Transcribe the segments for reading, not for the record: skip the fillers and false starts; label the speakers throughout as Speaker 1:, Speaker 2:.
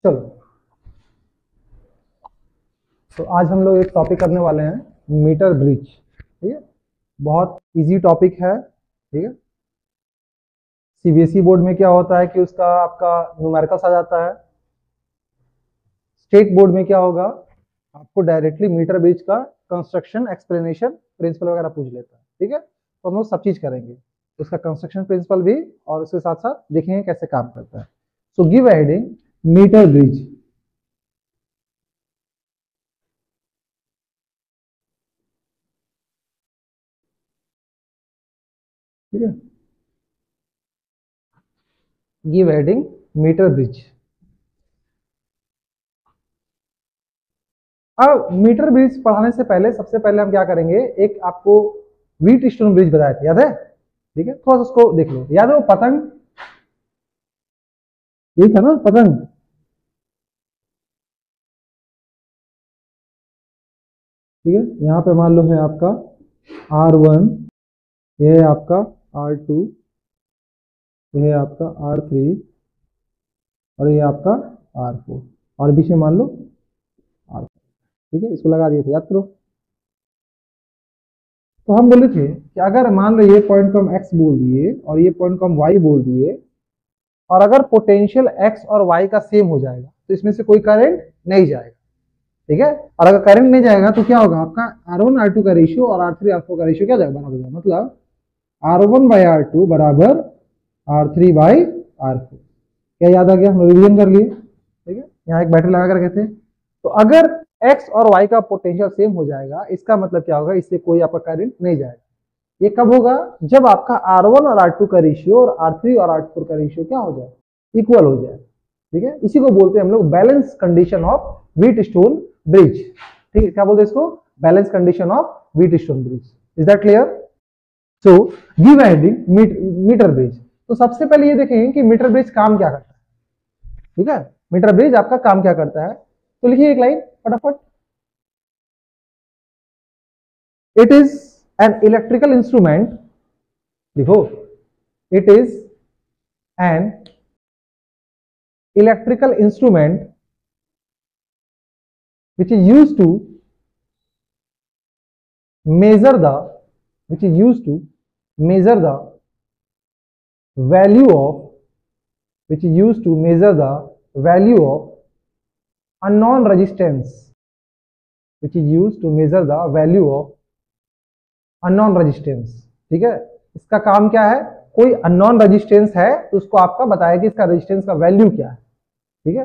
Speaker 1: चलो, तो आज हम लोग एक टॉपिक करने वाले हैं, मीटर ब्रिज। ठीक है, बहुत इजी टॉपिक है। ठीक है, सीबीएसई बोर्ड में क्या होता है कि उसका आपका न्यूमेरिकल्स आ जाता है। स्टेट बोर्ड में क्या होगा, आपको डायरेक्टली मीटर ब्रिज का कंस्ट्रक्शन, एक्सप्लेनेशन, प्रिंसिपल वगैरह पूछ लेता है। ठीक है, तो हम लोग सब चीज करेंगे, उसका कंस्ट्रक्शन प्रिंसिपल भी, और उसके साथ साथ देखेंगे कैसे काम करता है। So give heading metre bridge. ठीक है, गिव हेडिंग मीटर ब्रिज। अब मीटर ब्रिज पढ़ाने से पहले सबसे पहले हम क्या करेंगे, एक आपको व्हीट स्टोन ब्रिज बताए थे, याद है? ठीक है, थोड़ा सा उसको देख लो। याद है वो पतंग, ये था ना पतंग? ठीक है, यहाँ पे मान लो है आपका R1, ये है आपका R2, ये है आपका R3, और ये आपका R4, और बीच में मान लो R। ठीक है, इसको लगा दिए थे, याद करो। तो हम बोले थे कि अगर मान लो ये पॉइंट को हम x बोल दिए और ये पॉइंट को हम y बोल दिए, और अगर पोटेंशियल x और y का सेम हो जाएगा तो इसमें से कोई करंट नहीं जाएगा। ठीक है, और अगर करंट नहीं जाएगा तो क्या होगा, आपका R1 R2 का रेशियो और R3 R4 का रेशियो क्या जाएगा, बराबर जाएगा। मतलब R1 बाई R2 बराबर R3 बाई R4। क्या याद आ गया, हम रिवीजन कर लिए। ठीक है, यहाँ एक बैटरी लगा कर रखे थे। तो अगर x और y का पोटेंशियल सेम हो जाएगा, इसका मतलब क्या होगा, इससे कोई आपका करंट नहीं जाएगा। ये कब होगा, जब आपका R1 और R2 का रेशियो और R3 और R4 का रेशियो क्या हो जाए, इक्वल हो जाए। ठीक है, इसी को बोलते हैं हम लोग balance condition of Wheatstone bridge. ठीक है, क्या बोलते हैं इसको, balance condition of Wheatstone bridge. Is that clear? So give heading metre bridge. तो सबसे पहले ये देखेंगे कि मीटर ब्रिज काम क्या करता है। ठीक है, मीटर ब्रिज आपका काम क्या करता है, तो लिखिए एक लाइन फटाफट। It is an electrical instrument, लिखो, it is an electrical instrument which is used to measure the which is used to measure the value of which is used to measure the value of unknown resistance which is used to measure the value of unknown resistance। ठीक है, इसका काम क्या है, कोई unknown resistance है तो उसको आपका बताया कि इसका रेजिस्टेंस का वैल्यू क्या है। ठीक है,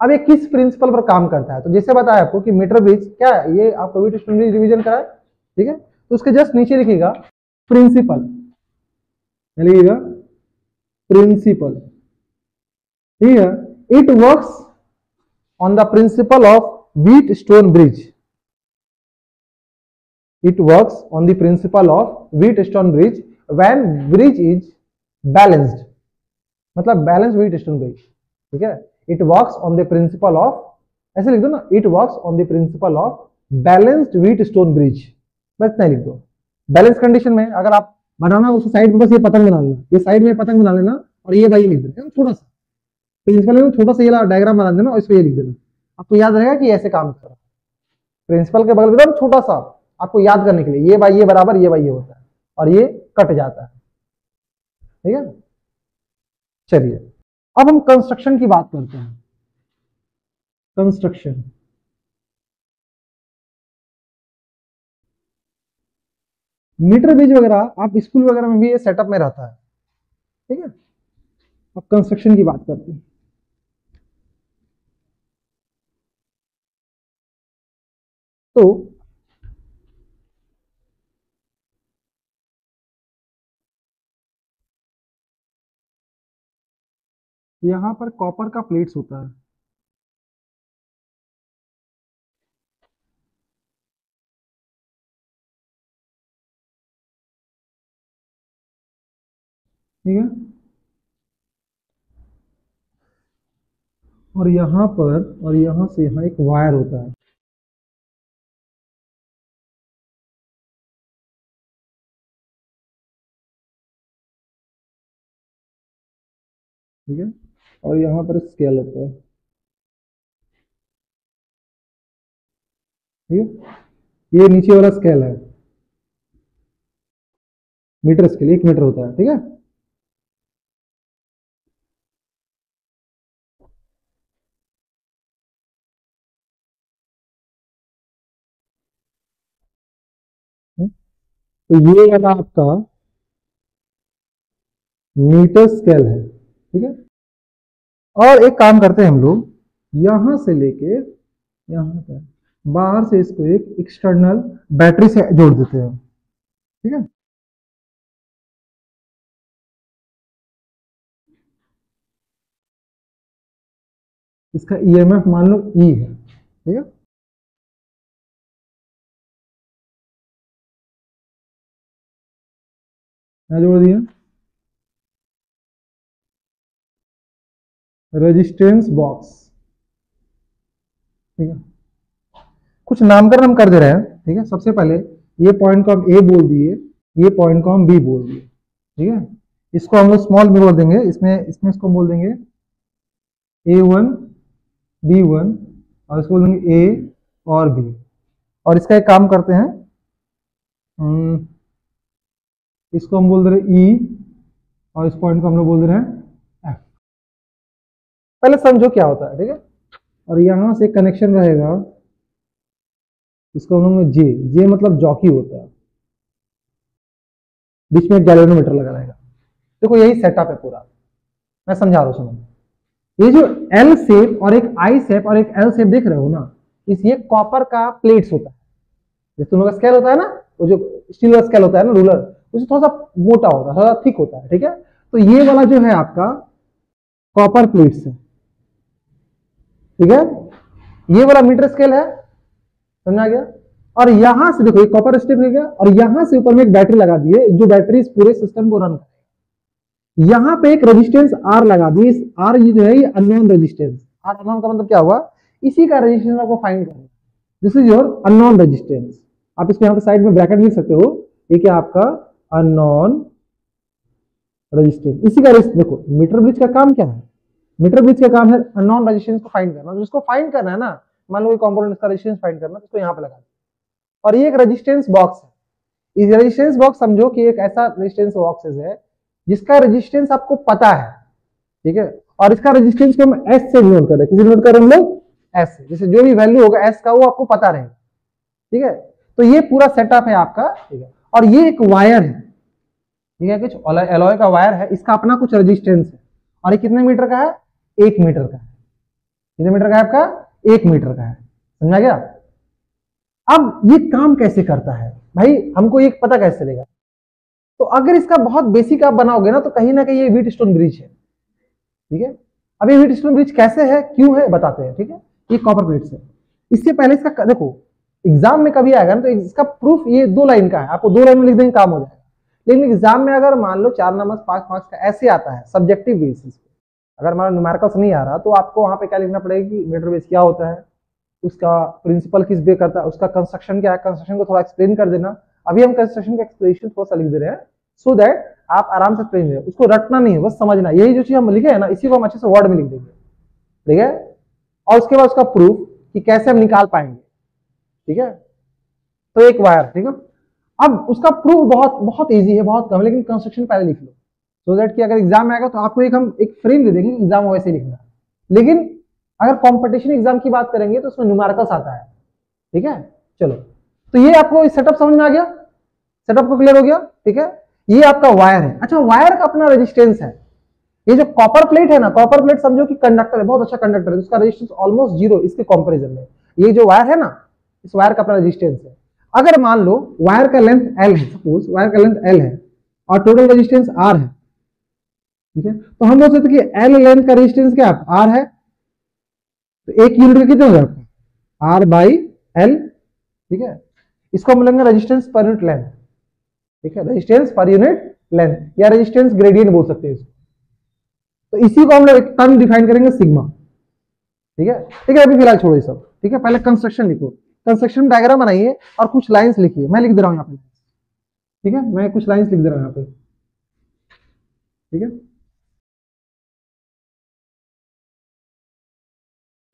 Speaker 1: अब ये किस प्रिंसिपल पर काम करता है, तो जैसे बताया आपको कि मीटर ब्रिज क्या है, ये आपको व्हीट स्टोन ब्रिज रिवीजन करा है। ठीक है, तो उसके जस्ट नीचे लिखिएगा प्रिंसिपल, लिखिएगा प्रिंसिपल। ठीक है, it works on the principle of Wheatstone bridge. It works on the principle of Wheatstone bridge when bridge is balanced, मतलब बैलेंस व्हीट स्टोन ब्रिज। ठीक है, it works on the principle of, ऐसे लिख दो ना, it works on the principle of balanced wheat stone bridge, बस नहीं लिख दो। बैलेंस कंडीशन में अगर आप बनाना, उस साइड में बस ये पतंग बना लेना, ये साइड में पतंग बना लेना, और ये भाई लिख देना छोटा सा, प्रिंसिपल में छोटा सा ये डायग्राम बना देना और इस पर ये लिख देना। आपको याद रहेगा कि ऐसे काम कर रहा है। प्रिंसिपल के बगल में एकदम छोटा सा, आपको याद करने के लिए, ये भाई ये बराबर, ये भाई ये होता है, और ये कट जाता है। ठीक है, चलिए अब हम कंस्ट्रक्शन की बात करते हैं। कंस्ट्रक्शन, मीटर ब्रिज वगैरह आप स्कूल वगैरह में भी ये सेटअप में रहता है। ठीक है, अब कंस्ट्रक्शन की बात करते हैं। तो यहां पर कॉपर का प्लेट्स होता है। ठीक है, और यहां पर, और यहां से यहां एक वायर होता है। ठीक है, और यहां पर स्केल होता है। ठीक है, ये नीचे वाला स्केल है, मीटर स्केल 1 मीटर होता है, ठीक है। तो ये वाला आपका मीटर स्केल है, ठीक है। और एक काम करते हैं हम लोग, यहां से लेके यहां तक बाहर से इसको एक एक्सटर्नल बैटरी से जोड़ देते हैं, ठीक है। इसका ईएमएफ मान लो ई है, ठीक है। मैं जोड़ दिया रेजिस्टेंस बॉक्स, ठीक है। कुछ नामकरण हम कर दे रहे हैं, ठीक है। सबसे पहले ये पॉइंट को हम ए बोल दिए, ये पॉइंट को हम बी बोल दिए, ठीक है। इसको हम लोग स्मॉल बी बोल देंगे, इसमें इसमें इसको बोल देंगे A1 B1 और इसको बोल देंगे ए और बी। और इसका एक काम करते हैं, इसको हम बोल दे रहे ई और इस पॉइंट को हम लोग बोल दे रहे हैं एफ। पहले समझो क्या होता है, ठीक है। और यहां से कनेक्शन रहेगा, इसको हम लोग जे, जे मतलब जॉकी होता है, बीच में एक गैल्वेनोमीटर लगा रहेगा। देखो यही सेटअप है पूरा, मैं समझा रहा हूं, सुनो। ये जो एल शेप और एक आई शेप और एक एल शेप देख रहे हो ना, इस ये कॉपर का प्लेट्स होता है। जैसे तुम लोग का स्केल होता है ना, वो जो स्टील का स्केल होता है ना, रूलर, उससे थोड़ा सा मोटा होता है, थोड़ा थिक होता है, ठीक है। तो ये वाला जो है आपका कॉपर प्लेट्स है, ठीक है। ये वाला मीटर स्केल है, समझा गया। और यहां से देखो ये कॉपर स्ट्रिप ले गया और यहां से ऊपर में एक बैटरी लगा दी है, जो बैटरी इस पूरे सिस्टम को रन करेगा। यहां पे एक रेजिस्टेंस आर लगा दी, इस आर ये जो है ये अननोन रेजिस्टेंस। आर अननोन का मतलब क्या हुआ, इसी का रेजिस्टेंस आपको फाइंड करना है। This is your unknown resistance. आप इसको यहाँ पे साइड में ब्रैकेट लिख सकते हो, ये क्या आपका अननोन रेजिस्टेंस। इसी का देखो मीटर ब्रिज का काम क्या है, मीटर ब्रिज का काम है अननोन रेजिस्टेंस को फाइंड करना। जिसको फाइंड करना है ना, मान लो कंपोनेंट का रेजिस्टेंस फाइंड करना, तो इसको यहाँ पे लगा दो। और ये एक रेजिस्टेंस बॉक्स है। इस रेजिस्टेंस बॉक्स समझो कि एक ऐसा रेजिस्टेंस बॉक्स है जिसका रेजिस्टेंस आपको पता है, ठीक है। और इसका रेजिस्टेंस को हम एस से डिनोट कर रहे हैं, किसी डिनोट कर रहे हैं हम लोग एस से। जैसे जो भी वैल्यू होगा एस का वो आपको पता रहेगा, ठीक है। तो ये पूरा सेटअप है आपका, ठीक है। और ये एक वायर है, ठीक है, कुछ एलॉय का वायर है, इसका अपना कुछ रेजिस्टेंस है। और ये कितने मीटर का है, 1 मीटर का है। कितने मीटर का है आपका, 1 मीटर का है, समझा गया। अब ये काम कैसे करता है भाई, हमको ये पता कैसे चलेगा। तो अगर इसका बहुत बेसिक आप बनाओगे ना, तो कहीं ना कहीं ये व्हीटस्टोन ब्रिज है, ठीक है। अब ये व्हीटस्टोन ब्रिज कैसे है, क्यों है, बताते हैं, ठीक है। ये कॉपर प्लेट्स है। इससे पहले इसका देखो एग्जाम में कभी आएगा ना, तो इसका प्रूफ ये 2 लाइन का है, आपको 2 लाइन में लिख देंगे काम हो जाएगा। लेकिन एग्जाम में अगर मान लो 4 नंबर 5 मार्क्स का ऐसे आता है सब्जेक्टिव बेसिस पे, अगर मान लो न्यूमेरिकल्स नहीं आ रहा, तो आपको वहां पे क्या लिखना पड़ेगा कि मीटर बेस क्या होता है, उसका प्रिंसिपल किस पे करता है, उसका कंस्ट्रक्शन क्या है, कंस्ट्रक्शन को थोड़ा एक्सप्लेन कर देना। अभी हम कंस्ट्रक्शन का एक्सप्लेनेशन थोड़ा सा लिख दे रहे हैं, सो दैट आप आराम से एक्सप्लेन करें, उसको रटना नहीं है, बस समझना। यही जो चीज हम लिखे है ना, इसी को हम अच्छे से वर्ड में लिख देंगे, ठीक है। और उसके बाद उसका प्रूफ कि कैसे हम निकाल पाएंगे, ठीक है। तो एक वायर, ठीक है। अब उसका प्रूफ बहुत बहुत इजी है, बहुत कम, लेकिन कंस्ट्रक्शन पहले लिख लो, सो दैट कि अगर एग्जाम में आएगा तो आपको हम एक फ्रेम दे देंगे, एग्जाम वैसे लिखना। लेकिन अगर कंपटीशन एग्जाम की बात करेंगे तो उसमें न्यूमेरिकल्स आता है, ठीक है। चलो, तो ये आपको सेटअप समझ में आ गया, सेटअप को क्लियर हो गया, ठीक है। ये आपका वायर है। अच्छा, वायर का अपना रेजिस्टेंस है। ये जो कॉपर प्लेट है ना, कॉपर प्लेट समझो कि कंडक्टर है, बहुत अच्छा कंडक्टर है, उसका रेजिस्टेंस ऑलमोस्ट जीरो इसके कंपैरिजन में। ये जो वायर है ना, इस वायर का अपना रेजिस्टेंस है। अगर मान लो वायर का लेंथ एल है, सपोज वायर का लेंथ एल है और टोटल रेजिस्टेंस आर है, ठीक है। तो हम बोल सकते कि एल लेंथ का रेजिस्टेंस क्या आर है, तो 1 यूनिट का कितना हो जाएगा, आर बाई एल, ठीक है। इसको हम लेंगे रेजिस्टेंस पर यूनिट लेंथ, ठीक है, रेजिस्टेंस पर यूनिट लेंथ या रेजिस्टेंस ग्रेडियंट बोल सकते हैं इसको। तो इसी को हम लोग एक टर्म डिफाइन करेंगे सिग्मा, ठीक है। ठीक है, अभी फिलहाल छोड़ो ये सब, ठीक है। पहले कंस्ट्रक्शन लिखो, कंस्ट्रक्शन डायग्राम बनाइए और कुछ लाइंस लिखिए, मैं लिख दे रहा हूं यहाँ पे, ठीक है। मैं कुछ लाइंस लिख दे रहा हूं यहाँ पे, ठीक है।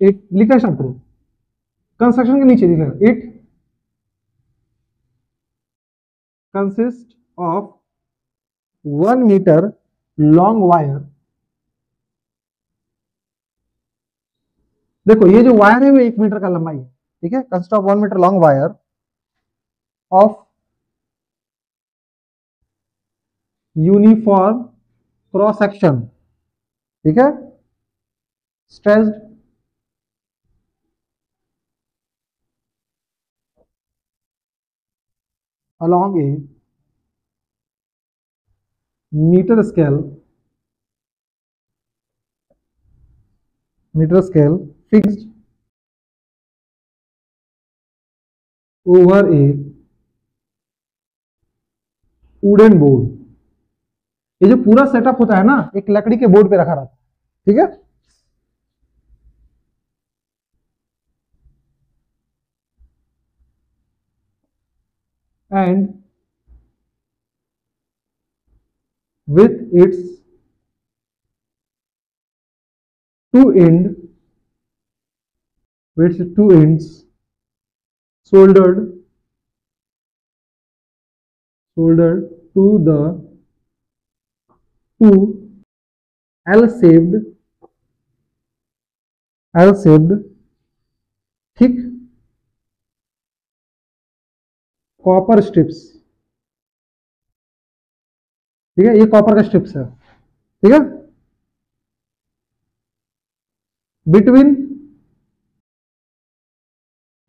Speaker 1: इट लिखना स्टार्ट करो, कंस्ट्रक्शन के नीचे लिखना it consist of 1 metre long wire. देखो ये जो वायर है वो 1 मीटर का लंबाई है, ठीक है। Consist of 1 metre long wire of uniform cross section, ठीक है, stressed along a meter scale fixed over a wooden board। ये जो पूरा सेटअप होता है ना, एक लकड़ी के बोर्ड पे रखा रहता है, ठीक है। And with its two ends soldered to the two L-shaped thick copper strips, ठीक है। ये कॉपर का स्ट्रिप्स है, ठीक है।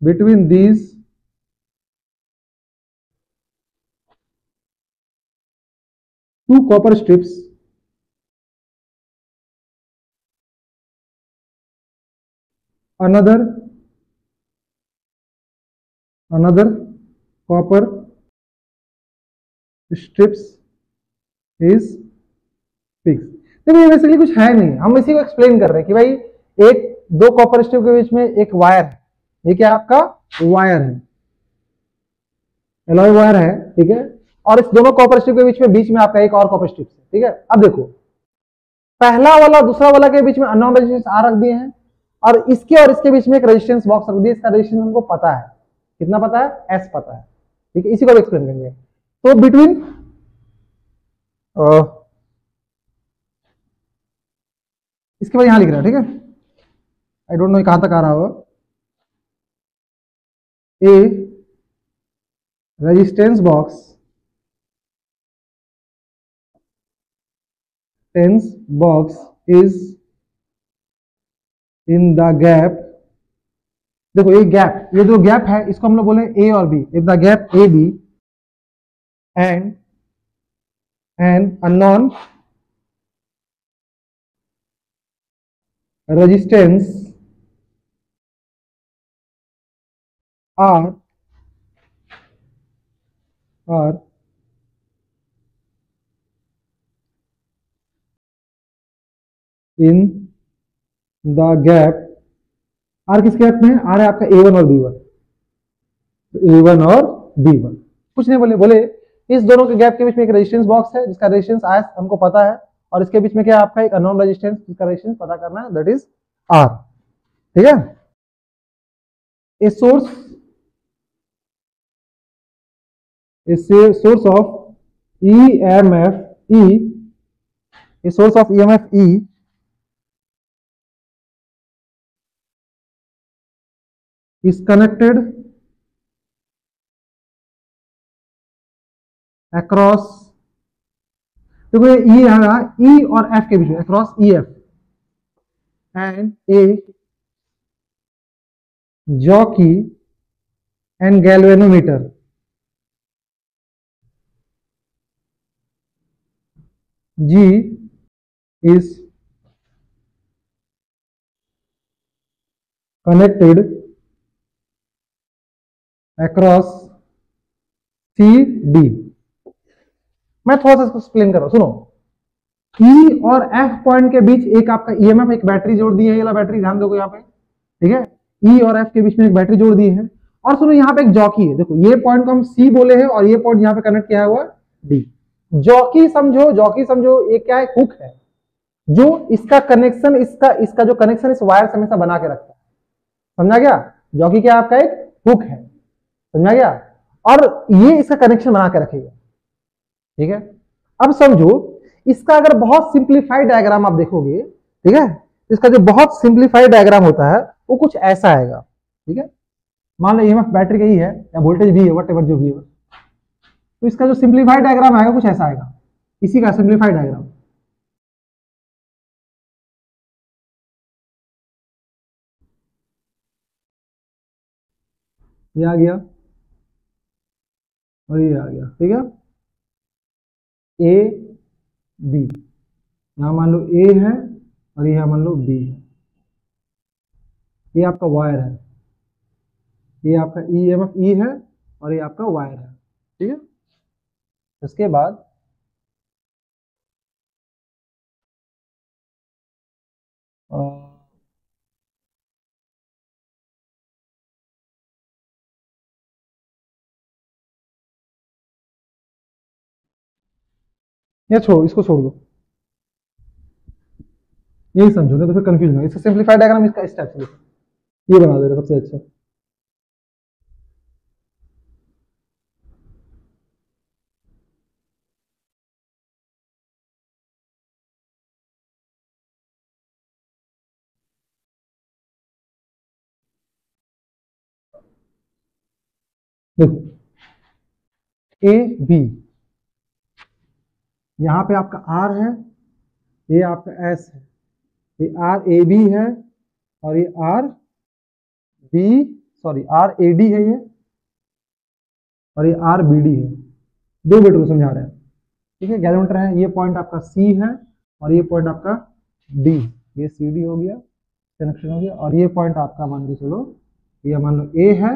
Speaker 1: Between these two copper strips another copper strips is fixed। देखो ये बेसिकली कुछ है नहीं, हम इसी को एक्सप्लेन कर रहे हैं कि भाई एक दो कॉपर स्ट्रिप के बीच में एक वायर है, ये क्या आपका वायर है, एलॉय वायर है, ठीक है। और इस दोनों कॉपर स्ट्रिप के बीच में आपका एक और कॉपर स्ट्रिप है, ठीक है। अब देखो पहला वाला दूसरा वाला के बीच में अननोन रेजिस्टेंस आर रख दिए हैं, और इसके बीच में एक रेजिस्टेंस बॉक्स रख दिया। इसका रेजिस्टेंस हमको पता है, कितना पता है, एस पता है, ठीक है। इसी को एक्सप्लेन करेंगे। तो बिटवीन इसके बाद यहां लिख रहा है, ठीक है। आई डोंट नो कहां तक आ रहा होगा। A resistance box is in the gap. देखो ये गैप, ये जो गैप है इसको हम लोग बोले ए और B, in the gap A B and unknown resistance R in the gap. R किस गैप में है, आर है आपका A1 और B1, A1 और B1। कुछ नहीं बोले इस दोनों के गैप के बीच में एक रेजिस्टेंस बॉक्स है जिसका रेजिस्टेंस आर हमको पता है, और इसके बीच में क्या आपका एक अननोन रेजिस्टेंस जिसका रेजिस्टेंस पता करना है, दैट इज आर, ठीक है। A source of EMF E is connected across, देखो ये E आएगा, E और F के बीच में, across EF and a jockey and galvanometer। G is connected across CD। मैं थोड़ा सा इसको एक्सप्लेन कर रहा हूं, सुनो। E और F पॉइंट के बीच एक आपका EMF, एक बैटरी जोड़ दी है, ये वाला बैटरी ध्यान दो यहाँ पे, ठीक है। E और F के बीच में एक बैटरी जोड़ दी है, और सुनो यहाँ पे एक जॉकी है। देखो ये पॉइंट को हम C बोले हैं और ये पॉइंट यहाँ पे कनेक्ट किया हुआ D। जॉकी समझो ये क्या है, हुक है, जो इसका कनेक्शन, इसका जो कनेक्शन इस वायर से हमेशा बना के रखता है, समझा गया। जॉकी क्या आपका एक हुक है, समझा गया, और ये इसका कनेक्शन बना के रखेगा। ठीक है। अब समझो इसका अगर बहुत सिंप्लीफाइड डायग्राम आप देखोगे, ठीक है, इसका जो बहुत सिंप्लीफाइड डायग्राम होता है वो कुछ ऐसा आएगा, ठीक है। मान लो ईएमएफ बैटरी का ही है या वोल्टेज भी है, वट एवर जो भी हो, तो इसका जो सिंप्लीफाइड डायग्राम आएगा कुछ ऐसा आएगा, इसी का सिंप्लीफाइड डायग्राम। ये आ गया और ये आ गया, ठीक है। ए बी, यहां मान लो ए है और यहां मान लो बी है, ये आपका वायर है, ये आपका ईएमएफ ई है और ये आपका वायर है, ठीक है। उसके बाद या छोड़ो, इसको छोड़ दो, यही समझो ना तो फिर कंफ्यूज हो। इसका सिंप्लीफाइड डायग्राम इसका इस टाइप से लिखो, ये बना दे रहा सबसे अच्छा। देखो ए बी, यहां पे आपका आर है, ये आपका एस है, ये आर ए बी है और ये R B, sorry R A D है ये, और ये आर बी डी है। दो बेटों को समझा रहे हैं, ठीक है। गैलोमीटर है, ये पॉइंट आपका सी है और ये पॉइंट आपका डी, ये सी डी हो गया, कनेक्शन हो गया। और ये पॉइंट आपका मान के चलो, ये मान लो ए है,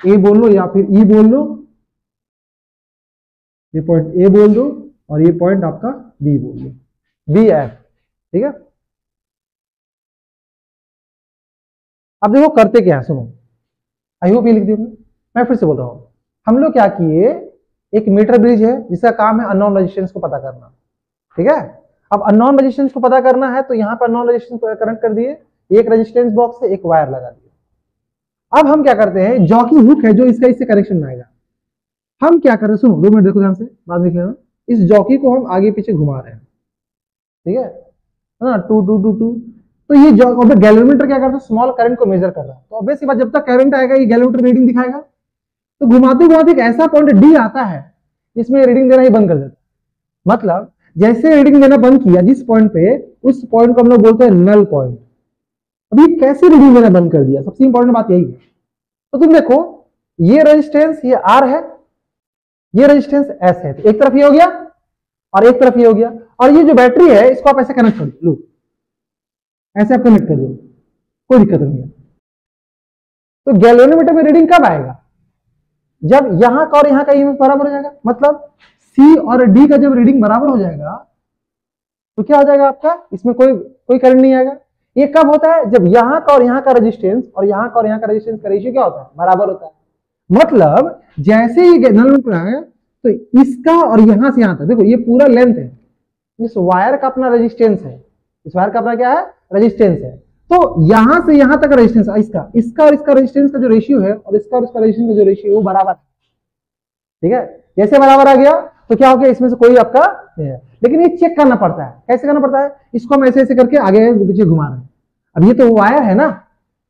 Speaker 1: ए बोल लो या फिर ई बोल लो, ये पॉइंट ए बोल दो और ये पॉइंट आपका बी बोल दो, बी एफ, ठीक है। अब देखो करते क्या है, सुनो, आई होप ये लिख दिया मैं फिर से बोल रहा हूं। हम लोग क्या किए, एक मीटर ब्रिज है जिसका काम है अननोन रेजिस्टेंस को पता करना, ठीक है। अब अननोन रेजिस्टेंस को पता करना है तो यहां पर अननोन रेजिस्टेंस को कनेक्ट कर दिए, एक रेजिस्टेंस बॉक्स से एक वायर लगा दिया। अब हम क्या करते हैं, जॉकी हुक है जो इसका इससे कनेक्शन आएगा, हम क्या करते हैं, सुनो 2 मिनट देखो ध्यान से, बात लिख लेना। इस जॉकी को हम आगे पीछे घुमा रहे हैं, ठीक है ना, टू टू टू टू। तो ये गैलोमीटर क्या करता है, स्मॉल करंट को मेजर कर रहा है, तो ऑब्वियसली बात जब तक करंट आएगा ये गैलोमीटर रीडिंग दिखाएगा। तो घुमाते घुमाते एक ऐसा पॉइंट डी आता है जिसमें रीडिंग देना ही बंद कर देता है। मतलब जैसे रीडिंग देना बंद किया जिस पॉइंट पे, उस पॉइंट को हम लोग बोलते हैं नल पॉइंट। अभी कैसे रीडिंग देना बंद कर दिया, सबसे इंपॉर्टेंट बात यही है। तो तुम देखो ये रेजिस्टेंस ये आर है, ये रेजिस्टेंस एस है, तो एक तरफ ये हो गया और एक तरफ ये हो गया, और ये जो बैटरी है इसको आप ऐसे कनेक्ट कर दो, लो ऐसे आप कनेक्ट कर दो, कोई दिक्कत नहीं है। तो गैल्वेनोमीटर में रीडिंग कब आएगा, जब यहां का और यहां का ईएमएफ बराबर हो जाएगा। मतलब सी और डी का जब रीडिंग बराबर हो जाएगा तो क्या हो जाएगा आपका, इसमें कोई करंट नहीं आएगा। ये कब होता है, जब यहां का और यहां का रेजिस्टेंस और यहां का और यहां का रेजिस्टेंस का रेशियो क्या होता है, बराबर होता है। मतलब जैसे ही गैल्वेनोमीटर आया तो इसका और यहां से यहां तक देखो ये पूरा लेंथ है, इस वायर का अपना रेजिस्टेंस है, इस वायर का अपना क्या है, रेजिस्टेंस है। तो यहां से यहां तक रेजिस्टेंस, इसका और इसका रेजिस्टेंस का जो रेशियो है और इसका और इसका रेजिस्टेंस का जो रेशियो है वो बराबर है, ठीक है। जैसे बराबर आ गया तो क्या हो गया, इसमें से कोई आपका नहीं है। लेकिन ये चेक करना पड़ता है, कैसे करना पड़ता है, इसको हम ऐसे ऐसे करके आगे पीछे घुमा रहे हैं। अब ये तो वायर है ना,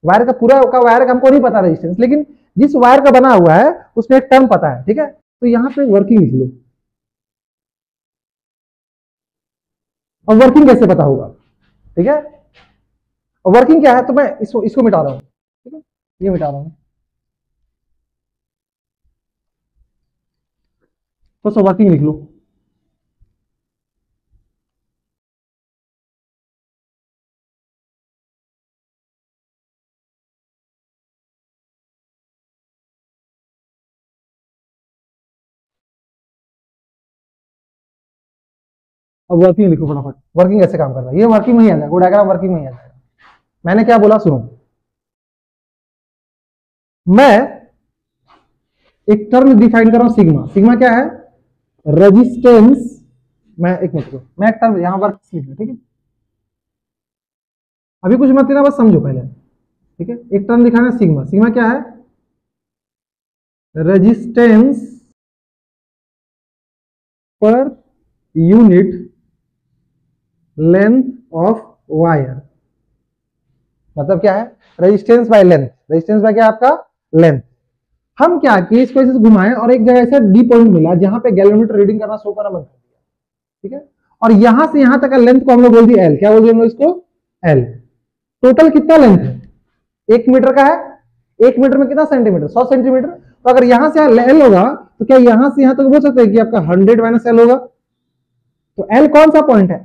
Speaker 1: वायर का पूरा का वायर का हमको नहीं पता रेजिस्टेंस, लेकिन जिस वायर का बना हुआ है उसमें एक टर्म पता है, ठीक है। तो यहां पे वर्किंग लिख लो। अब वर्किंग कैसे पता होगा, ठीक है। और वर्किंग क्या है, तो मैं इसको मिटा रहा हूं, ठीक है, ये मिटा रहा हूं। तो वर्किंग लिख लो। अब वर्किंग लिखो फटाफट, वर्किंग कैसे काम कर रहा है, ये वर्किंग में ही आ जाएगा, वो डायग्राम वर्किंग में ही आ जाएगा। मैंने क्या बोला सुनो, मैं एक टर्म डिफाइन कर रहा हूं सिग्मा। सिग्मा क्या है, रेजिस्टेंस। मैं एक मिनट, मैं एक टर्म यहां वर्क लिख लूं, ठीक है। अभी कुछ मत लेना, बस समझो पहले, ठीक है। एक टर्म दिखाना सिग्मा, सिग्मा क्या है, resistance per unit length of wire. मतलब क्या है, resistance by length. Resistance bye क्या आपका, लेंथ। हम क्या किए, इसको ऐसे घुमाएं और एक जगह ऐसे डी पॉइंट मिला जहां पे गैलोमीटर रीडिंग करना शो करना बंद कर दिया, ठीक है। और यहां से यहां तक का लेंथ को हम लोग बोल दिया एल। क्या बोल दिया हम लोग इसको, एल। टोटल कितना लेंथ है, 1 मीटर का है। 1 मीटर में कितना सेंटीमीटर, 100 सेंटीमीटर। तो अगर यहां से एल होगा तो क्या यहां से यहां तक बोल सकते हैं कि आपका 100 माइनस एल होगा। तो एल कौन सा पॉइंट है,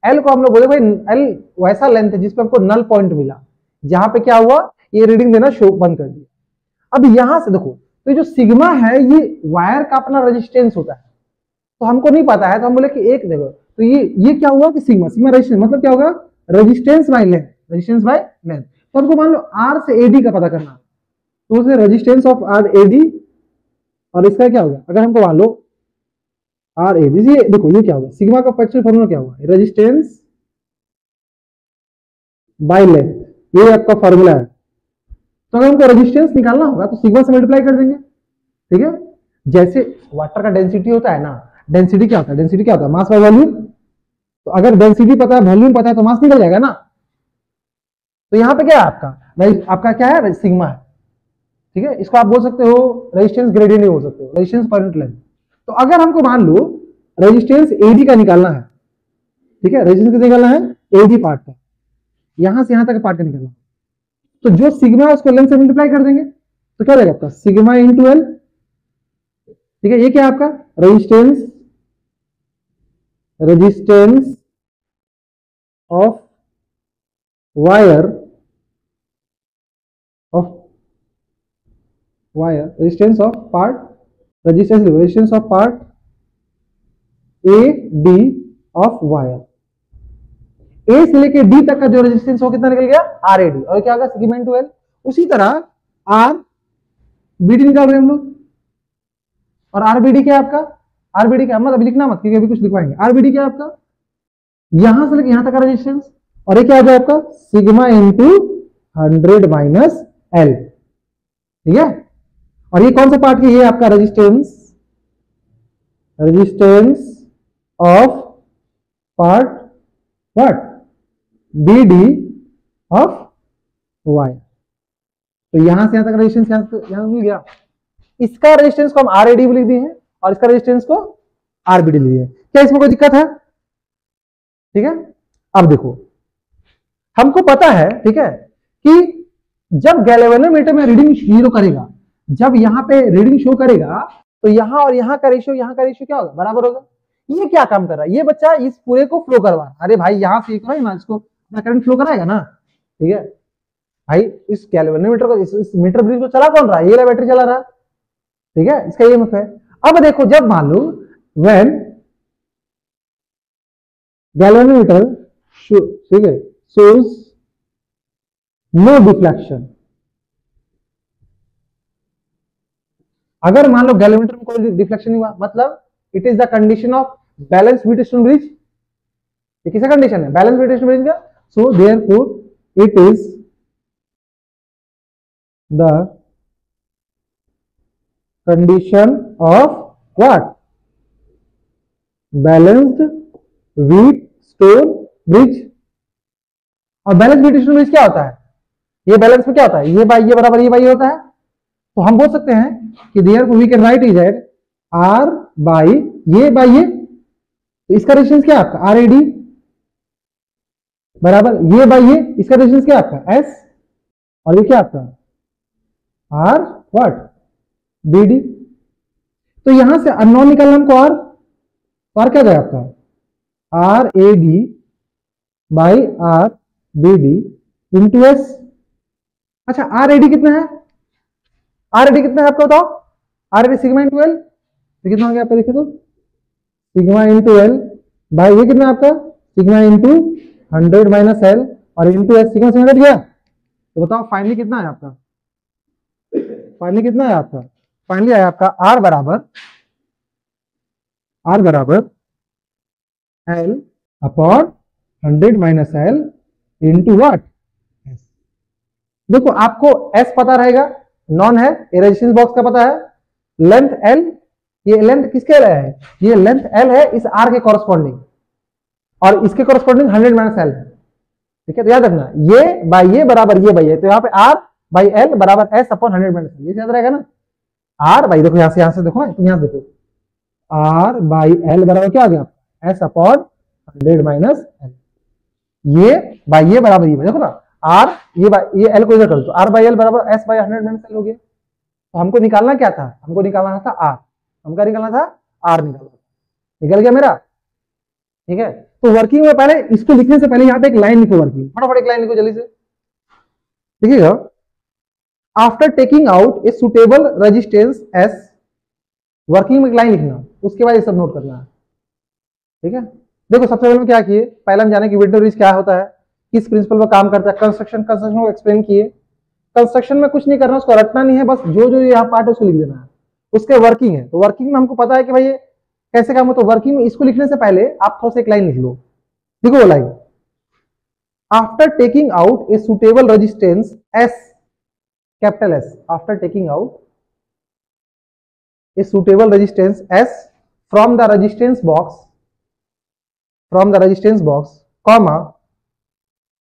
Speaker 1: एल को हम लोग बोले भाई एल वैसा लेंथ है जिसपे हमको नल पॉइंट मिला, जहां पे क्या हुआ, ये रीडिंग देना शो बंद कर दिया। अब यहां से देखो, तो जो सिग्मा है ये वायर का अपना रेजिस्टेंस होता है, तो हमको नहीं पता है, तो हम बोले कि एक देखो, तो ये क्या हुआ कि सिग्मा, सिग्मा रेजिस्टेंस मतलब क्या होगा, resistance by length, resistance by length. तो हमको मान लो आर से एडी का पता करना, तो उसे रेजिस्टेंस ऑफ आर एडी, और इसका क्या होगा, अगर हमको मान लो आर एडी, ये देखो ये क्या होगा, सिग्मा का फैक्चुअल फॉर्मूला क्या होगा, रेजिस्टेंस बाय लेंथ, ये आपका फॉर्मूला है। तो अगर हमको रेजिस्टेंस निकालना होगा तो सिग्मा से मल्टीप्लाई कर देंगे, ठीक है। जैसे वाटर का डेंसिटी होता है ना, डेंसिटी क्या होता है, डेंसिटी क्या होता है, मास बाय वॉल्यूम। तो अगर डेंसिटी पता है, वॉल्यूम पता है, तो मास निकल जाएगा ना। तो यहाँ पे क्या है आपका क्या है, सिग्मा है, ठीक है। इसको आप बोल सकते हो रेजिस्टेंस ग्रेडियंट, बोल सकते हो रेजिस्टेंस पर यूनिट लेंथ। तो अगर हमको मान लो रेजिस्टेंस एडी का निकालना है, ठीक है, रेजिस्टेंस का निकालना है एडी पार्ट का, यहां से यहां तक पार्ट का निकालना है, तो जो सिग्मा है उसको लेंथ से मल्टीप्लाई कर देंगे, तो क्या रहेगा आपका सिग्मा इंटू एल, ठीक है। ये क्या है आपका resistance of wire, resistance of part, resistance of part A D of wire. A से लेके डी तक का जो रेजिस्टेंस हो कितना निकल गया, आर एडी, और क्या होगा सिग्मा इनटू एल। उसी तरह आर बीडी निकाल रहे हैं हम लोग, और आरबीडी क्या है आपका, आरबीडी क्या मतलब, अभी लिखना मत क्योंकि अभी कुछ लिखवाएंगे। आरबीडी क्या है आपका, यहां से लेके यहां तक का रेजिस्टेंस, और ये क्या आ जाए आपका सिग्मा इंटू 100 माइनस एल, ठीक है। और ये कौन सा पार्ट है, ये आपका resistance of part what, B D of Y. तो यहां से यहां तक रेजिस्टेंस यहां मिल गया। इसका रेजिस्टेंस को हम आर एडी लिख दिए हैं और इसका रेजिस्टेंस को आरबीडी लिख दिए। क्या इसमें कोई दिक्कत है, ठीक है। अब देखो हमको पता है, ठीक है, कि जब गैल्वेनोमीटर में रीडिंग जीरो करेगा, जब यहां पे रीडिंग शो करेगा, तो यहां और यहां का रेशियो क्या होगा, बराबर होगा। ये क्या काम कर रहा है, ये बच्चा इस पूरे को फ्लो करवा रहा है। अरे भाई यहां से ना, इसको अपना करंट फ्लो कराएगा ना, ठीक है भाई। इस गैल्वेनोमीटर को, इस मीटर ब्रिज को चला कौन रहा है, ये बैटरी चला रहा है, ठीक है। इसका ये मतलब है। अब देखो जब मान लो व्हेन गैल्वेनोमीटर, ठीक है, shows नो डिफ्लेक्शन, अगर मान लो गैल्वेनोमीटर में कोई डिफ्लेक्शन नहीं हुआ, मतलब it is the condition of balance Wheatstone bridge. ये किसका कंडीशन है, बैलेंस ब्यूटेशन ब्रिज का। So therefore it is the condition of what, balanced Wheatstone bridge. और बैलेंस व्हीटस्टोन ब्रिज क्या होता है, ये बैलेंस में क्या होता है, ये बाई ये बराबर ये बाई होता है। तो हम बोल सकते हैं कि therefore we can write is at R by ये, तो इसका रेजिस्टेंस क्या है आपका आर एडी, बराबर ये बाई ये, इसका रेजिस्टेंस क्या है आपका एस, और ये क्या आपका आर व्हाट, बीडी। तो यहां से अननोन निकालना हमको आर, तो आर क्या जाएगा आपका R A D by R B D into S. अच्छा आर एडी कितना है, आर एडी कितना है आपको बताओ, R AD sigma into L, तो कितना हो गया आपका, देखिए तो सिग्मा इंटू एल बाई ये कितना है आपका सिग्मा इंटू 100 माइनस एल और इंटू एस, सिग्मा से 100 गया। तो बताओ फाइनली कितना है आपका, फाइनली कितना है आपका, फाइनली आया आपका आर बराबर L upon 100 minus L into what S. देखो आपको एस पता रहेगा, नॉन है, रेजिस्टेंस बॉक्स का पता है, लेंथ एल ये लेंथ किसके लिए है, ये लेंथ एल है इस आर के कॉरस्पॉन्डिंग, और इसके कॉरस्पॉन्डिंग 100 माइनस एल है, ठीक है। तो याद रखना ये बाई ये बराबर ये बाई ये, तो यहाँ पे आर बाई एल बराबर एस अपॉन 100 माइनस एल, ये याद रहेगा ना। आर बाई देखो यहाँ से देखो ना, तुम यहाँ से देखो आर बाई एल बराबर क्या आ गया एस अपॉन 100 माइनस एल, ये बाई ये बराबर ये, देखो ना आर ये एल को इधर कर दो, आर बाई एल बराबर एस बाई 100 माइनस एल हो गया। तो हमको निकालना क्या था, हमको निकालना था आर, हमका निकालना था आर, निकल गया मेरा, ठीक है। तो वर्किंग में पहले इसको लिखने से पहले यहाँ पे एक लाइन लिखो, वर्किंग फटाफट एक लाइन लिखो जल्दी से, देखिएगा। After taking out a suitable resistance S, working में एक लाइन लिखना, उसके बाद ये सब नोट करना है, ठीक है। देखो सबसे पहले क्या किए, पहले हम जाने कि विंडो ब्रिज क्या होता है, किस प्रिंसिपल पर काम करता है, कंस्ट्रक्शन को एक्सप्लेन किए। कंस्ट्रक्शन में कुछ नहीं करना, उसको रटना नहीं है, बस जो जो यहाँ पार्ट है उसको लिख देना है। उसके वर्किंग है, तो वर्किंग में हमको पता है कि भाई ये कैसे काम हो, तो वर्किंग में इसको लिखने से पहले आप थोड़ा सा एक लाइन लिख लो, देखो वो line, after taking out a suitable resistance S, capital S, after taking out a suitable resistance S from the resistance box, comma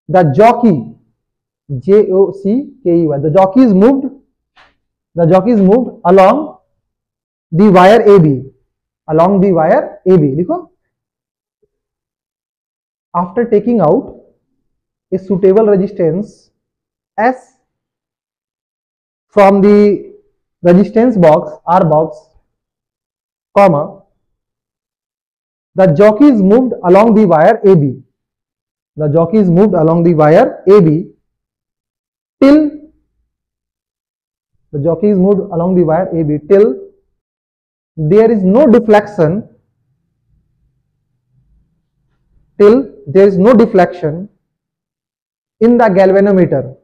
Speaker 1: the jockey J-O-C-K-E-Y, the jockey is moved along the wire AB, लिखो। after taking out a suitable resistance S from the resistance box R box, comma the jockey is moved along the wire AB, the jockey is moved along the wire AB till, the jockey is moved along the wire AB till there is no deflection, till there is no deflection in the galvanometer,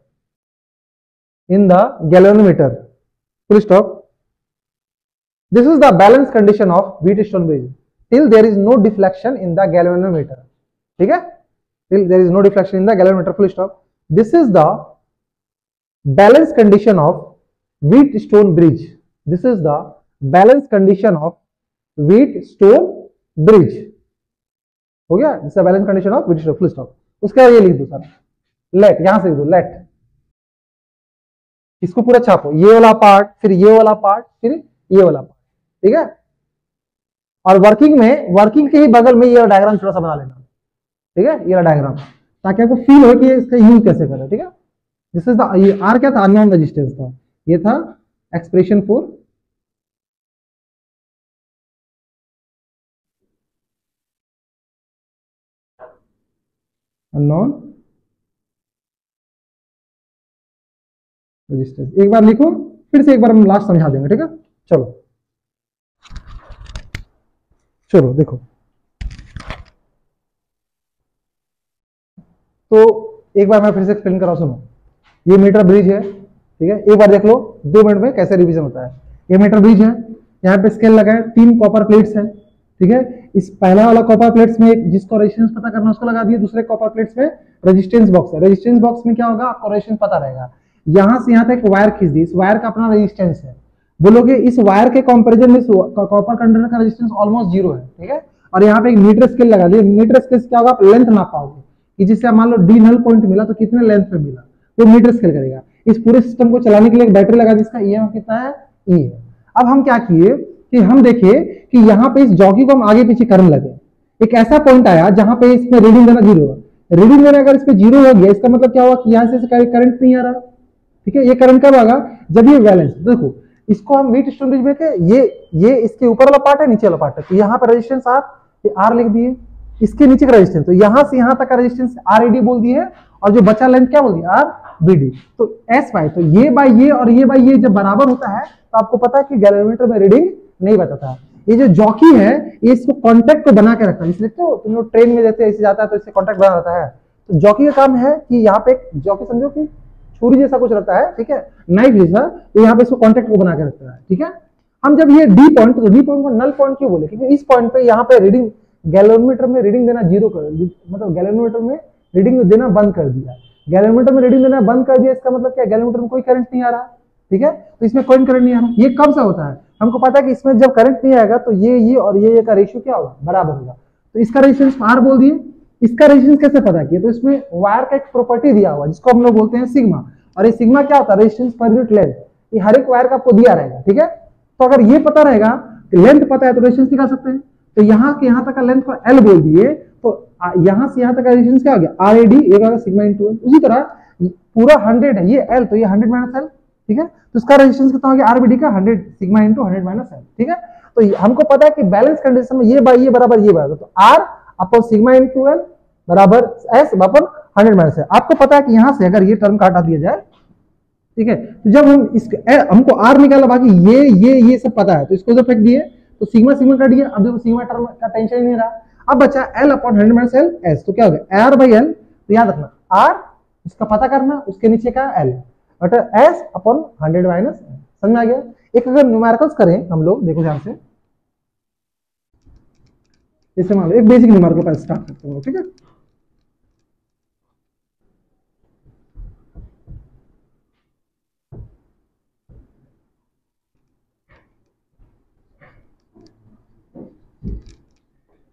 Speaker 1: full stop. This is the balance condition of Wheatstone bridge, till there is no deflection in the galvanometer, ठीक है, till there is no deflection in the galvanometer, full stop. This is the balance condition of Wheatstone bridge, this is the balance condition of Wheatstone bridge, हो गया, this is the balance condition of Wheatstone, full stop. उसके बाद ये लिख दो sir, late, यहां से लिख दो लेट, इसको पूरा छापो, ये वाला पार्ट, फिर ये वाला पार्ट, फिर ये वाला पार्ट, ठीक है। और वर्किंग के ही बगल में ये डायग्राम थोड़ा सा बना लेना, ठीक है, ये डायग्राम, ताकि आपको फील हो कि इसका यूज कैसे करें, ठीक है। दिस इज द, ये आर क्या था, अननोन रेजिस्टेंस था, ये था एक्सप्रेशन फॉर अननोन रेजिस्टेंस। एक बार लिखो, फिर से एक बार हम लास्ट समझा देंगे, ठीक है। चलो देखो, तो एक बार मैं फिर से एक्सप्लेन कर रहा हूं, सुनो। ये मीटर ब्रिज है, ठीक है, एक बार देख लो 2 मिनट में कैसे रिवीजन होता है। ये मीटर ब्रिज है, यहाँ पे स्केल लगा है, 3 कॉपर प्लेट्स है, ठीक है। इस पहला वाला कॉपर प्लेट्स में जिसको रेजिस्टेंस पता करना उसको लगा दिए, दूसरे कॉपर प्लेट्स में रेजिस्टेंस बॉक्स है, रेजिस्टेंस बॉक्स में क्या होगा, आपको रेजिस्टेंस पता रहेगा। यहां से यहां तक वायर खींच दी, इस वायर का अपना रेजिस्टेंस है, बोलोगे इस वायर के कंपैरिजन में कॉपर कंडक्टर का रेजिस्टेंस ऑलमोस्ट 0 है, ठीक है। और यहाँ पे एक मीटर स्केल लगा दिए, मीटर स्केल से क्या होगा, आप लेंथ नाप पाओगे कि जिससे मान लो डी नल पॉइंट मिला तो कितने लेंथ पे मिला, वो मीटर स्केल करेगा। इस पूरे सिस्टम को चलाने के लिए एक बैटरी लगा दी, इसका ईएमएफ कितना है, ई है। अब हम क्या किए कि हम देखे कि यहाँ पे इस जॉकी को हम आगे पीछे करने लगे, एक ऐसा पॉइंट आया जहां पे इसमें रीडिंग देना 0 है, रीडिंग देना अगर इसमें 0 हो गया, इसका मतलब क्या हुआ कि यहाँ से करंट नहीं आ रहा, ठीक है। ये करंट कब आएगा, जब ये बैलेंस, देखो इसको हम व्हीटस्टोन ब्रिज में के ये इसके ऊपर वाला पार्ट है, नीचे वाला पार्ट है, तो यहाँ पर रेजिस्टेंस आर लिख दिए, इसके नीचे का रेजिस्टेंस, तो यहां से यहां तक का रेजिस्टेंस आर एडी बोल दिए, और जो बचा लेंथ क्या बोल दिया, आर बीडी। तो एस बाई, तो ये बाई ये और ये बाई ये जब बराबर होता है तो आपको पता है कि गैल्वेनोमीटर में रीडिंग नहीं बताता है। ये जो जॉकी है ये इसको कॉन्टेक्ट को बना के रखता है, इसलिए तो तुम लोग ट्रेन में जैसे ऐसे जाता है तो इससे कॉन्टेक्ट बना रहता है। तो जॉकी का काम है कि यहाँ पे जॉकी समझो कि छुरी जैसा कुछ रहता है, ठीक है, नाइफ जैसा, तो यहाँ पे इसको कॉन्टेक्ट को बना के रखता है, ठीक है। हम जब ये डी पॉइंट, तो डी पॉइंट को नल पॉइंट क्यों बोले, क्योंकि इस पॉइंट पे यहाँ पे रीडिंग गैल्वेनोमीटर में रीडिंग देना 0 कर, मतलब गैल्वेनोमीटर में रीडिंग देना बंद कर दिया, गैल्वेनोमीटर में रीडिंग देना बंद कर दिया, इसका मतलब क्या, गैल्वेनोमीटर में कोई करंट नहीं आ रहा, ठीक है, तो इसमें कोई करंट नहीं आ रहा। ये कब से होता है, हमको पता है कि इसमें जब करंट नहीं आएगा तो ये और ये का रेशियो क्या होगा, बराबर होगा। तो इसका रेजिस्टेंस आर बोल दिए। इसका रेजिस्टेंस कैसे पता किया, तो इसमें वायर का एक प्रॉपर्टी दिया हुआ जिसको हम लोग बोलते हैं सिग्मा, और ये सिग्मा क्या होता है, रेजिस्टेंस पर यूनिट लेंथ। ये हर एक वायर का आपको दिया रहेगा, ठीक है। तो अगर ये पता रहेगा, लेंथ पता है तो रेजिस्टेंस निकाल सकते हैं। तो यहाँ के यहाँ तक का लेंथ को एल बोल दिए, तो यहाँ से यहाँ तक का रेजिस्टेंस क्या हो गया, आर ए डी, एक होगा सिग्मा इंटू एल। उसी तरह पूरा 100 है, ये एल, तो ये 100 माइनस एल, ठीक है। तो इसका रेजिस्टेंस कितना हो गया, आरबीडी का 100 सिग्मा इंटू 100 माइनस एल, ठीक है। तो हमको पता है कि बैलेंस कंडीशन में ये बाई ये बराबर ये बराबर, तो R upon sigma into L बराबर एस अपॉन 100 माइनस एल। आपको पता है कि यहां से अगर ये टर्म काटा दिया जाए, ठीक है, तो जब हम इसके हमको आर निकाला, बाकी ये सब पता है, तो इसको जो फेंक दिए तो सिग्मा सिग्मा कट गया। अब देखो सिग्मा टर्म का टेंशन ही नहीं रहा। अब बचा L upon 100 minus L S, तो क्या हो गया आर बाई एल। तो याद रखना आर इसका पता करना, उसके नीचे का एल, एस अपॉन 100 माइनस, समझ में आ गया। एक अगर न्यूमेरिकल्स करें हम लोग, देखो ध्यान से, जैसे मान लो एक बेसिक न्यूमेरिकल पर स्टार्ट करते हैं, ठीक है।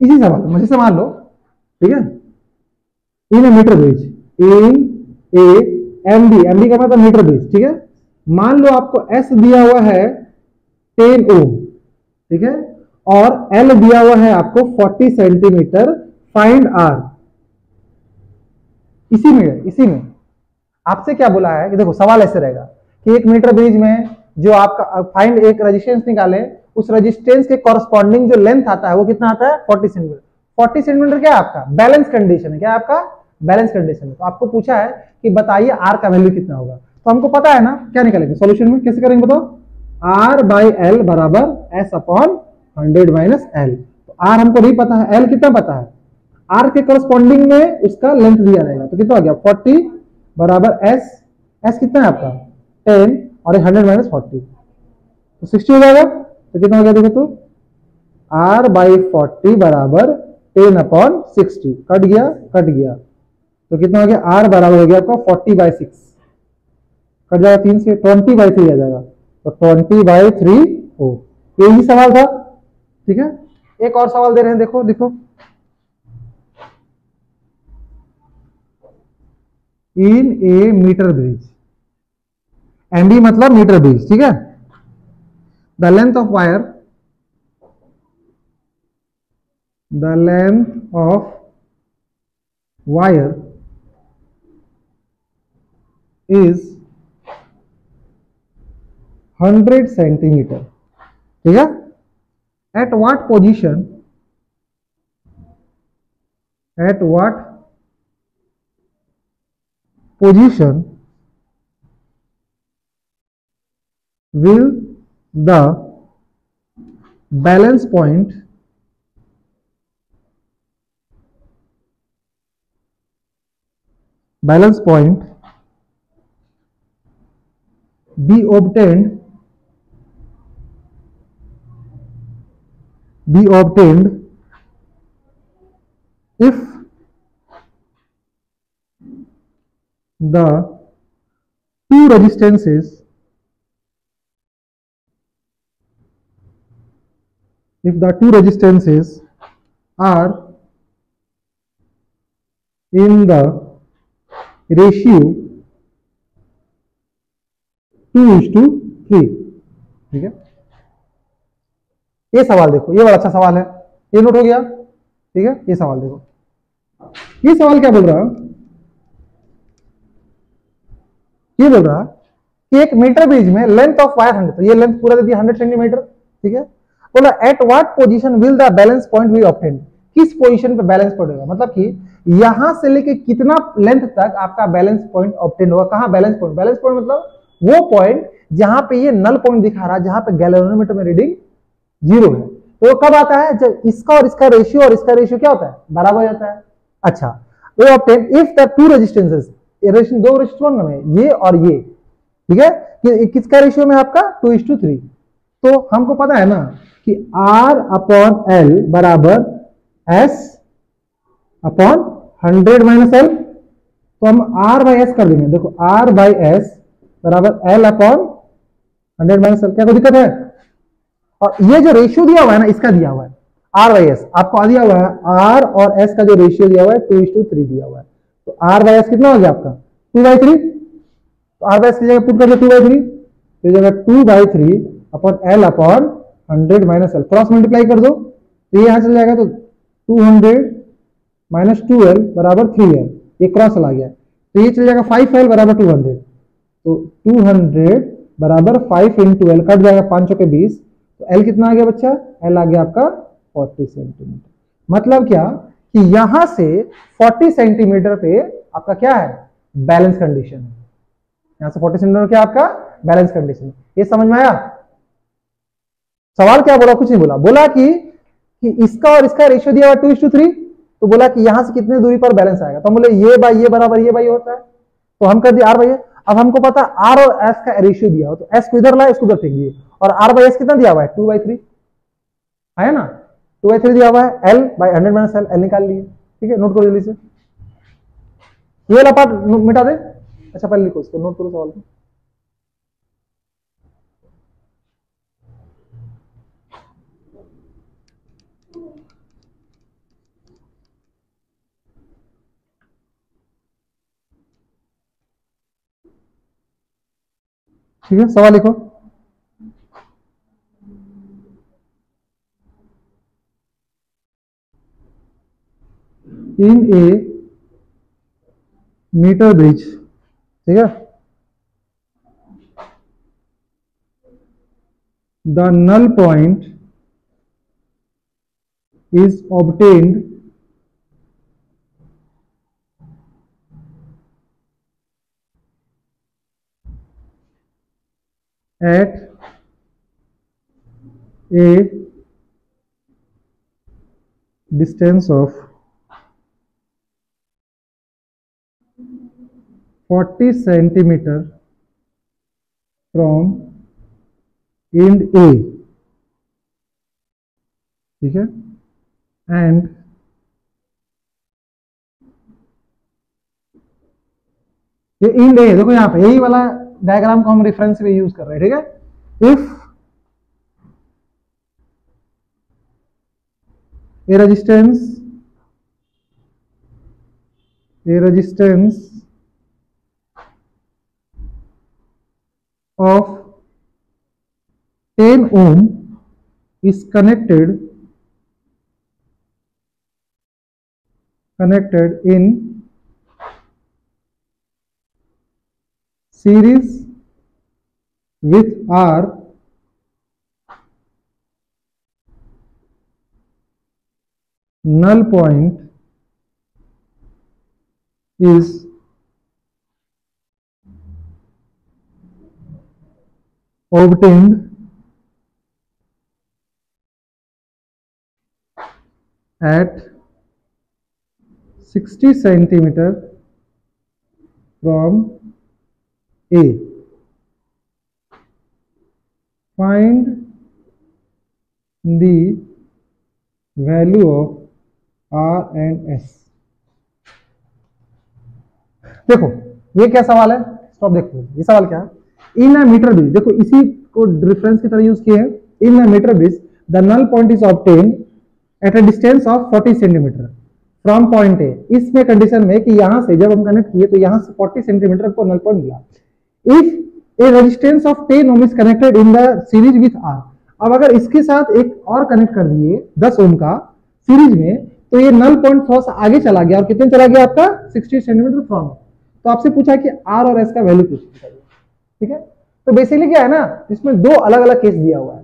Speaker 1: इसी सवाल में जैसे मान लो, ठीक है, इन ए मीटर ब्रिज, इन ए एमबी, एमबी का मतलब मीटर ब्रिज, ठीक है। मान लो आपको एस दिया हुआ है 10 ओम, ठीक है, और एल दिया हुआ है आपको 40 सेंटीमीटर, फाइंड आर। इसी में आपसे क्या बोला है कि देखो सवाल ऐसे रहेगा कि एक मीटर ब्रिज में जो आपका फाइंड एक रेजिस्टेंस निकाले, उस रेजिस्टेंस के कॉरस्पॉन्डिंग जो लेंथ आता है वो कितना आता है, 40 सेंटीमीटर। 40 सेंटीमीटर क्या है आपका बैलेंस कंडीशन है, क्या है आपका बैलेंस कंडीशन है। तो आपको पूछा है कि बताइए आर का वैल्यू कितना होगा, तो हमको पता है ना क्या निकालेंगे सॉल्यूशन में, कैसे करेंगे बताओ, आर बाई एल बराबर एस अपॉन 100 माइनस एल। तो आर हमको नहीं पता है, एल कितना पता है, आर के करस्पॉन्डिंग में उसका लेंथ दिया रहेगा, तो कितना हो गया 40 बराबर एस, एस कितना है आपका 10 और 100 माइनस 40, तो 60 हो जाएगा। तो कितना हो गया देखो, तो आर बाई 40 बराबर 10 अपॉन 60, कट गया, तो कितना हो गया आर बराबर हो गया आपका 40 बाई 6, कट जाएगा 3 से, 20 बाई 3 आ जाएगा, तो 20 बाई 3 हो। यही सवाल था, ठीक है। एक और सवाल दे रहे हैं, देखो देखो, इन ए मीटर ब्रिज, एमबी मतलब मीटर ब्रिज, ठीक है। The length of wire, the length of wire is 100 centimetre, ठीक है। At what position, at what position will the balance point be obtained if the two resistances are in the ratio 2:3, ठीक है। ये सवाल देखो, ये बड़ा अच्छा सवाल है, ये नोट हो गया, ठीक है। ये सवाल देखो, ये सवाल क्या बोल रहा है, ये बोल रहा कि एक मीटर ब्रिज में लेंथ ऑफ वायर 100, तो ये लेंथ पूरा दे दिया 100 सेंटीमीटर, ठीक है। बोला at what position will the balance point B obtain, किस पोजीशन पे बैलेंस पॉइंट होगा, मतलब कि यहां से लेके कितना लेंथ तक आपका बैलेंस पॉइंट ऑब्टेन होगा। कहां बैलेंस पॉइंट, बैलेंस पॉइंट मतलब वो पॉइंट जहां पे ये नल पॉइंट दिखा रहा है, जहां पे गैल्वेनोमीटर में रीडिंग 0 है। तो कब आता है, जब इसका और इसका रेशियो क्या होता है, बराबर हो जाता है। अच्छा, वो obtain if the two resistances, दो रेजिस्टेंस बने, ये और ये, ठीक है, कि किसका रेशियो में आपका 2:3। तो हमको पता है ना कि R अपॉन L बराबर S अपॉन 100 माइनस L, तो हम R बाई S कर देंगे। देखो R बाई S बराबर L अपॉन 100 माइनस एल, क्या कोई दिक्कत है? और ये जो रेशियो दिया हुआ है ना, इसका दिया हुआ है आर बाई एस, आपको दिया हुआ है आर और एस का जो रेशियो दिया हुआ है 2:3 दिया हुआ है। तो आर बाई एस कितना हो गया आपका 2/3। तो आर बाई एस की जगह पुट कर दो 2/3, तो जगह 2/3 upon L upon 100 minus L, cross multiply कर दो तो ये यहां चल जाएगा, तो 200 माइनस 2l बराबर 3l, ये क्रॉस चला गया तो ये चल जाएगा 5l बराबर 200। तो 200 बराबर 5 इंटू एल, कट जाएगा 5 के 20, तो एल कितना आ गया बच्चा? एल आ गया आपका 40 सेंटीमीटर। मतलब क्या कि यहां से 40 सेंटीमीटर पे आपका क्या है? बैलेंस कंडीशन है। यहां से 40 सेंटीमीटर क्या आपका बैलेंस कंडीशन। ये समझ में आया? सवाल क्या बोला? कुछ नहीं बोला, बोला कि इसका और इसका रेशियो दिया हुआ 2:3, तो बोला कि यहां से कितने दूरी पर बैलेंस आएगा, तो हम बोले ये बाई ये बराबर ये बाई होता है, तो हम कर दिए आर बाई। अब हमको पता आर और एस का रेशियो दिया हो, तो एस को इधर लाए, इसको उधर फेंक दिए, और आर बाई एस कितना दिया हुआ है 2/3 है ना, 2/3 दिया हुआ है, L by 100 minus L, L निकाल लिए। ठीक है, नोट करो जल्दी से, ये वाला पार्ट मिटा दे। अच्छा पहले लिखो इसको, नोट करो सवाल को। ठीक है, सवाल लिखो। इन ए मीटर ब्रिज, ठीक है, the null point is obtained at a distance of 40 centimeter from end A, ठीक है, and ये end A, देखो यहाँ पे यही वाला डायग्राम को हम रेफरेंस में यूज कर रहे हैं। ठीक है, if a resistance of 10 ohm is connected in series with R, null point is obtained at 60 centimeter from A. Find the value of R and S. देखो ये क्या सवाल है, स्टॉप देखो, ये सवाल क्या है? इन अ मीटर ब्रिज, देखो इसी को रेफरेंस की तरह यूज किए हैं। In a metre bridge the null point is obtained at a distance of 40 centimetre from point A. इसमें कंडीशन में कि यहां से जब हम कनेक्ट किए तो यहां से 40 सेंटीमीटर को नल पॉइंट मिला। If a resistance of 10 ohm is connected in the series with R, अब अगर इसके साथ एक और कनेक्ट कर दिए 10 ओम का सीरीज में, तो ये नल पॉइंट थोड़ा सा आगे चला गया, और कितने चला गया आपका 60 सेंटीमीटर फ्रॉम। तो आपसे पूछा कि आर और एस का वैल्यू पूछा। ठीक है, तो बेसिकली क्या है ना, इसमें दो अलग अलग केस दिया हुआ है।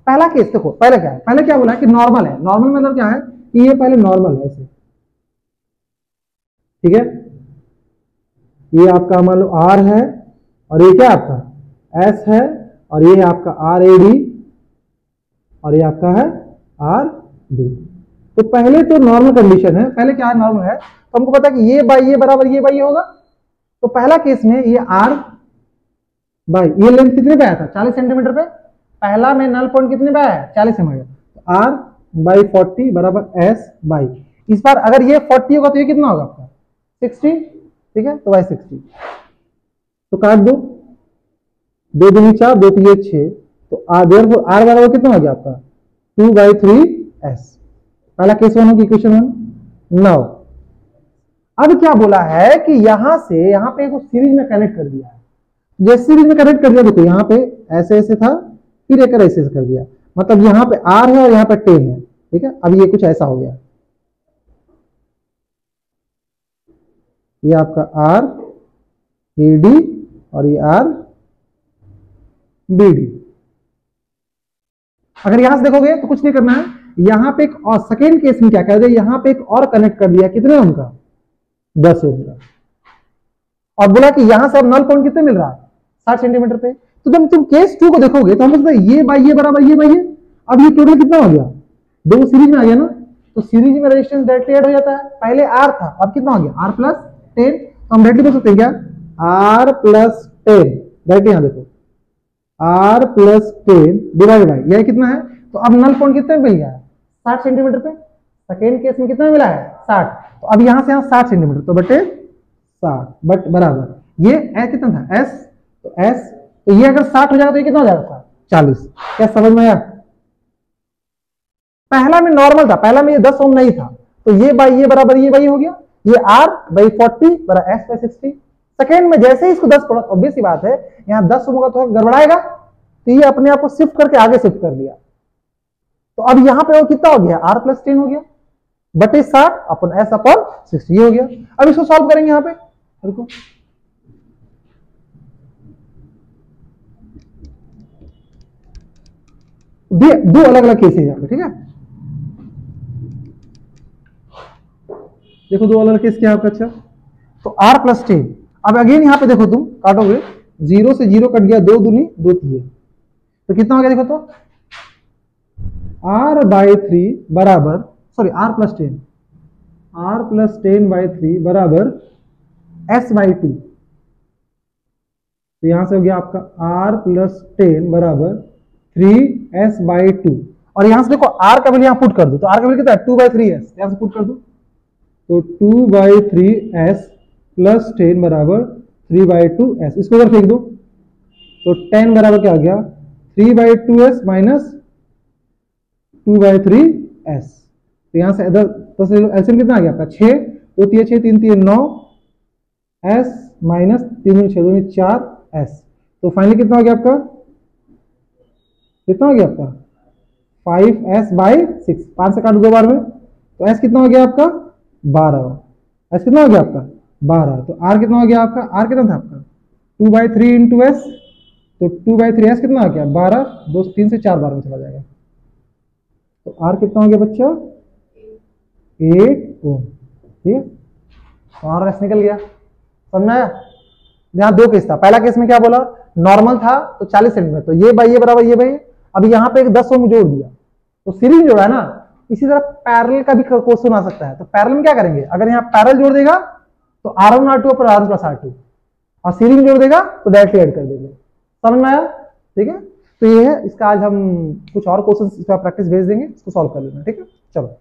Speaker 1: पहला केस देखो, पहले क्या है, पहले क्या बोला कि नॉर्मल है। नॉर्मल मतलब क्या है कि ये पहले नॉर्मल है ऐसे, ठीक है, ये आपका मान लो आर है, और ये क्या आपका एस है, और ये आपका आर ए डी, और ये आपका है आर डी। तो पहले तो नॉर्मल कंडीशन है, पहले क्या है नॉर्मल है, तो हमको पता है कि ये बाई ये बराबर ये बाई होगा। तो पहला केस में ये आर बाई ये लेंथ कितने पे आया था 40 सेंटीमीटर पे, पहला में नल पॉइंट कितने पे आया 40 सेंटीमीटर, तो आर बाई 40 बराबर एस बाई, इस बार अगर ये 40 होगा तो ये कितना होगा आपका 60, ठीक है, तो बाई 60, तो काट दो, 2 दूनी 4, 2 3 6, तो आर बराबर कितना हो गया आपका 2/3s। पहला केस 1 होगी इक्वेशन 1। नाउ अब क्या बोला है कि यहां से यहां पे एक सीरीज में कनेक्ट कर दिया है। जैसे सीरीज में कनेक्ट कर दिया, देखो यहां पे ऐसे ऐसे था, फिर एक ऐसे ऐसे कर दिया, मतलब यहां पे r है और यहां पे 10 है, ठीक है। अब ये कुछ ऐसा हो गया, ये आपका r AD और ये r BD। अगर यहां से देखोगे तो कुछ नहीं करना है, यहां पे एक और सेकेंड केस में क्या कर दिया, यहां पे एक और कनेक्ट कर दिया, कितने ओम का 10 ओम का, और बोला कि यहां से अब नल पॉइंट कितने मिल रहा है 60 सेंटीमीटर पे। तो जब तुम केस 2 को देखोगे तो हम बोलते हैं ये बाई ये बराबर ये बाई ये, अब ये टोटल कितना हो गया, दो सीरीज में आ गया ना, तो सीरीज में रेजिस्टेंस डायरेक्टली ऐड हो जाता है। पहले R था, अब कितना हो गया R प्लस 10, तो हम डायरेक्टली बोल सकते हैं क्या R प्लस 10, डायरेक्टली यहां देखो R प्लस 10 डिवाइड बाई यह कितना है, तो अब नल पॉइंट कितने मिल गया 60 सेंटीमीटर पे। सेकेंड केस में कितना मिला है 60, तो अब यहां से यहां 60 सेंटीमीटर, तो बटे 60 बट बराबर ये S कितना था S, तो S, तो ये अगर 60 हो जाएगा तो ये कितना हो जाएगा 40। क्या समझ में आया? पहला में नॉर्मल था, पहला में ये 10 ओम नहीं था, तो ये बाई ये बराबर ये बाई हो गया, ये R बाई 40 बराबर S बाई 60। सेकेंड में जैसे ही इसको 10 पड़ा, ऑब्वियस सी बात है यहां 10 ओम का तो गड़बड़ाएगा, तो ये अपने आप को शिफ्ट करके आगे शिफ्ट कर लिया, तो अब यहां पे वो कितना हो गया R प्लस 10 हो गया बटे 60 अपन S अपन 60 ये हो गया। अब इसको सॉल्व करेंगे यहां पे, देखो दो अलग अलग केस है यहां पे, ठीक है। देखो दो अलग केस क्या है आपका, अच्छा तो R प्लस 10, अब अगेन यहां पे देखो तुम काटोगे, 0 से 0 कट गया, 2 दूनी 2 3, तो कितना हो गया देखो, तो R बाई 3 बराबर sorry R plus 10, R plus 10 by 3 बराबर S बाई 2, तो यहां से हो गया आपका R प्लस 10 बराबर 3S बाई 2, और यहां से देखो R का वैल्यू यहां पुट कर दो, तो R का वैल्यू कितना है 2/3S, यहां से पुट कर दो, तो 2/3S प्लस 10 बराबर 3/2S, इसको अगर फेंक दो तो 10 बराबर क्या हो गया 3/2S माइनस 2/3S, तो यहां से एलसीएम कितना आ गया आपका 6, 2 3 6 3 3 9 S माइनस 3 6 2 4 S, तो फाइनली कितना हो गया आपका, कितना हो गया आपका 5S बाई 6, 5 से काट दो बार में, तो S कितना हो गया आपका 12, S कितना हो गया आपका 12, तो R कितना हो गया आपका, R कितना था आपका 2/3 इंटू S, तो 2/3S कितना आ गया 12, 2 3 से 4 बार में चला जाएगा, तो R कितना हो गया बच्चा 8 ओम, ठीक है, तो R S निकल गया। समझ में आया? यहाँ दो केस था, पहला केस में क्या बोला नॉर्मल था तो 40 सेंटीमीटर, तो ये बाई ये बराबर ये बाई, अब यहाँ पे एक 10 ओम जोड़ दिया, तो सीरीज में जोड़ा है ना। इसी तरह पैरेलल का भी क्वेश्चन आ सकता है, तो पैरेलल में क्या करेंगे, अगर यहाँ पैरेलल जोड़ देगा तो R1 R2 पर R1 प्लस R2, और सीरीज में जोड़ देगा तो डायरेक्टली ऐड कर देंगे। समझ में आया? ठीक है, तो ये है इसका, आज हम कुछ और क्वेश्चन इस पर प्रैक्टिस भेज देंगे, इसको सॉल्व कर लेना, ठीक है। चलो।